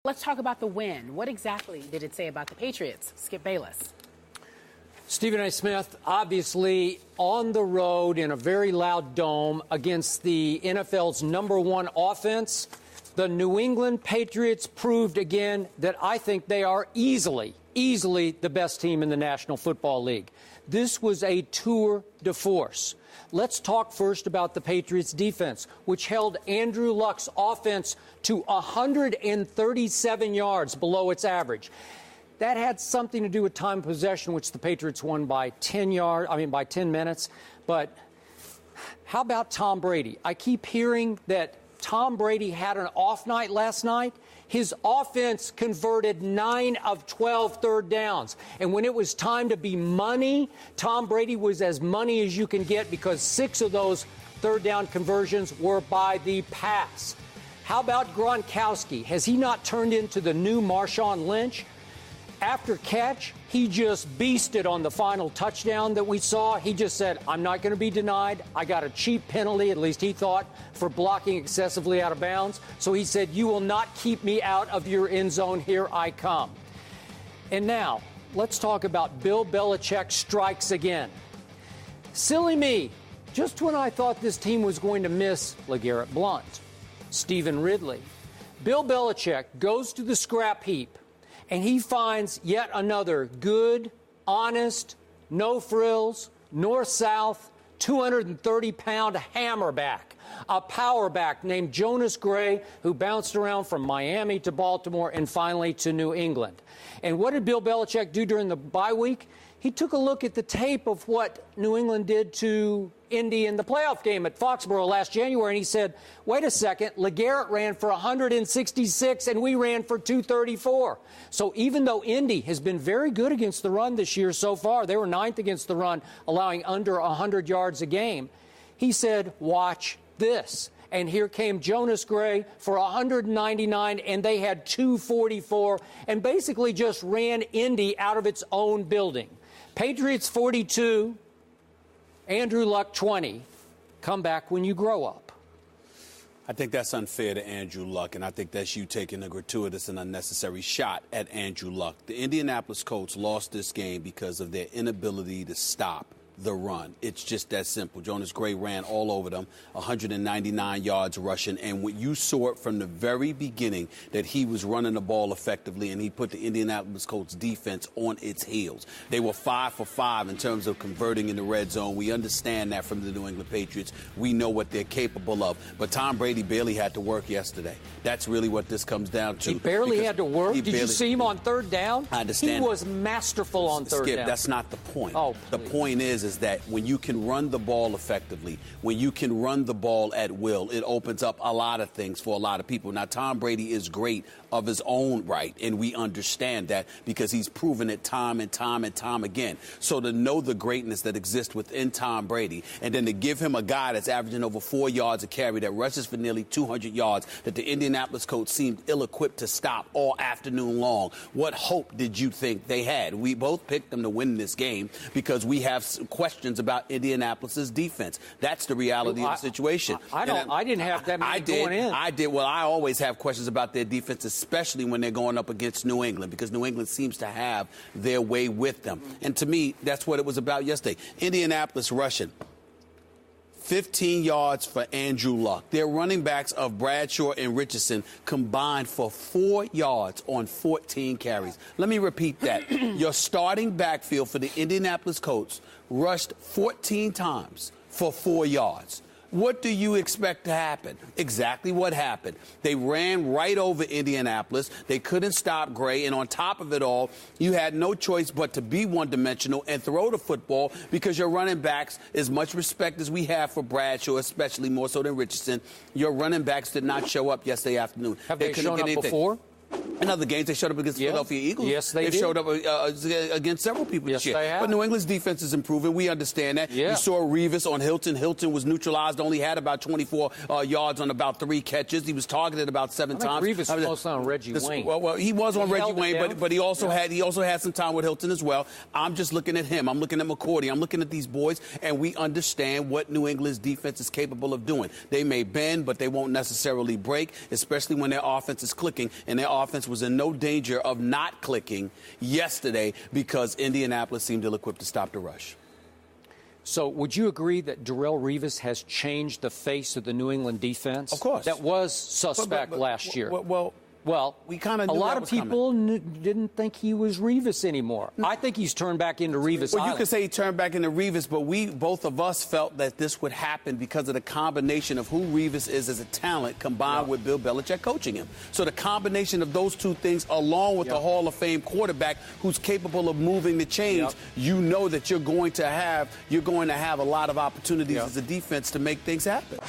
Let's talk about the win. What exactly did it say about the Patriots? Skip Bayless. Stephen A. Smith, obviously on the road in a very loud dome against the NFL's #1 offense, the New England Patriots proved again that I think they are easily the best team in the National Football League. This was a tour de force. Let's talk first about the Patriots defense, which held Andrew Luck's offense to 137 yards below its average. That had something to do with time of possession, which the Patriots won by 10 minutes. But how about Tom Brady? I keep hearing that Tom Brady had an off night last night. His offense converted 9 of 12 third downs. And when it was time to be money, Tom Brady was as money as you can get because 6 of those third down conversions were by the pass. How about Gronkowski? Has he not turned into the new Marshawn Lynch? After catch, he just beasted on the final touchdown that we saw. He just said, I'm not going to be denied. I got a cheap penalty, at least he thought, for blocking excessively out of bounds. So he said, you will not keep me out of your end zone. Here I come. And now, let's talk about Bill Belichick strikes again. Silly me. Just when I thought this team was going to miss LeGarrette Blount, Stephen Ridley, Bill Belichick goes to the scrap heap, and he finds yet another good, honest, no frills, north-south, 230-pound hammerback, a power back named Jonas Gray, who bounced around from Miami to Baltimore and finally to New England. And what did Bill Belichick do during the bye week? He took a look at the tape of what New England did to Indy in the playoff game at Foxborough last January, and he said, wait a second, LeGarrette ran for 166 and we ran for 234. So even though Indy has been very good against the run this year so far, they were 9th against the run, allowing under 100 yards a game, he said, watch this. And here came Jonas Gray for 199, and they had 244, and basically just ran Indy out of its own building. Patriots 42, Andrew Luck 20. Come back when you grow up. I think that's unfair to Andrew Luck, and I think that's you taking a gratuitous and unnecessary shot at Andrew Luck. The Indianapolis Colts lost this game because of their inability to stop the run. It's just that simple. Jonas Gray ran all over them, 199 yards rushing, and when you saw it from the very beginning that he was running the ball effectively, and he put the Indianapolis Colts defense on its heels. They were 5 for 5 in terms of converting in the red zone. We understand that from the New England Patriots. We know what they're capable of. But Tom Brady barely had to work yesterday. That's really what this comes down to. He barely had to work? Did you see him on third down? I understand. He was masterful on third down. That's not the point. Oh, the point is that when you can run the ball effectively, when you can run the ball at will, it opens up a lot of things for a lot of people. Now, Tom Brady is great of his own right, and we understand that because he's proven it time and time and time again. So to know the greatness that exists within Tom Brady, and then to give him a guy that's averaging over 4 yards a carry, that rushes for nearly 200 yards, that the Indianapolis Colts seemed ill-equipped to stop all afternoon long, what hope did you think they had? We both picked them to win this game because we have some questions about Indianapolis's defense. That's the reality of the situation. I didn't have that many going in. I did. Well, I always have questions about their defense, especially when they're going up against New England, because New England seems to have their way with them. And to me, that's what it was about yesterday. Indianapolis rushing 15 yards for Andrew Luck. Their running backs of Bradshaw and Richardson combined for 4 yards on 14 carries. Let me repeat that. Your starting backfield for the Indianapolis Colts rushed 14 times for 4 yards. What do you expect to happen? Exactly what happened. They ran right over Indianapolis. They couldn't stop Gray. And on top of it all, you had no choice but to be one-dimensional and throw the football because your running backs, as much respect as we have for Bradshaw, especially more so than Richardson, your running backs did not show up yesterday afternoon. Have they shown up before? In other games, they showed up against the Philadelphia Eagles. Yes, they did. They've showed up against several people this year. They have. But New England's defense is improving. We understand that. Yeah. You saw Revis on Hilton. Hilton was neutralized, only had about 24 yards on about 3 catches. He was targeted about 7 times. Revis was also on Reggie Wayne. Well, he was on Reggie Wayne, but he also had some time with Hilton as well. I'm just looking at him. I'm looking at McCourty. I'm looking at these boys, and we understand what New England's defense is capable of doing. They may bend, but they won't necessarily break, especially when their offense is clicking, and their offense was was in no danger of not clicking yesterday because Indianapolis seemed ill-equipped to stop the rush. So would you agree that Darrelle Revis has changed the face of the New England defense? Of course. That was suspect last year. Well, we kind of a lot of people didn't think he was Revis anymore. I think he's turned back into Revis. Well, you could say he turned back into Revis, but both of us felt that this would happen because of the combination of who Revis is as a talent combined with Bill Belichick coaching him. So the combination of those two things, along with the Hall of Fame quarterback who's capable of moving the chains, you know that you're going to have a lot of opportunities as a defense to make things happen.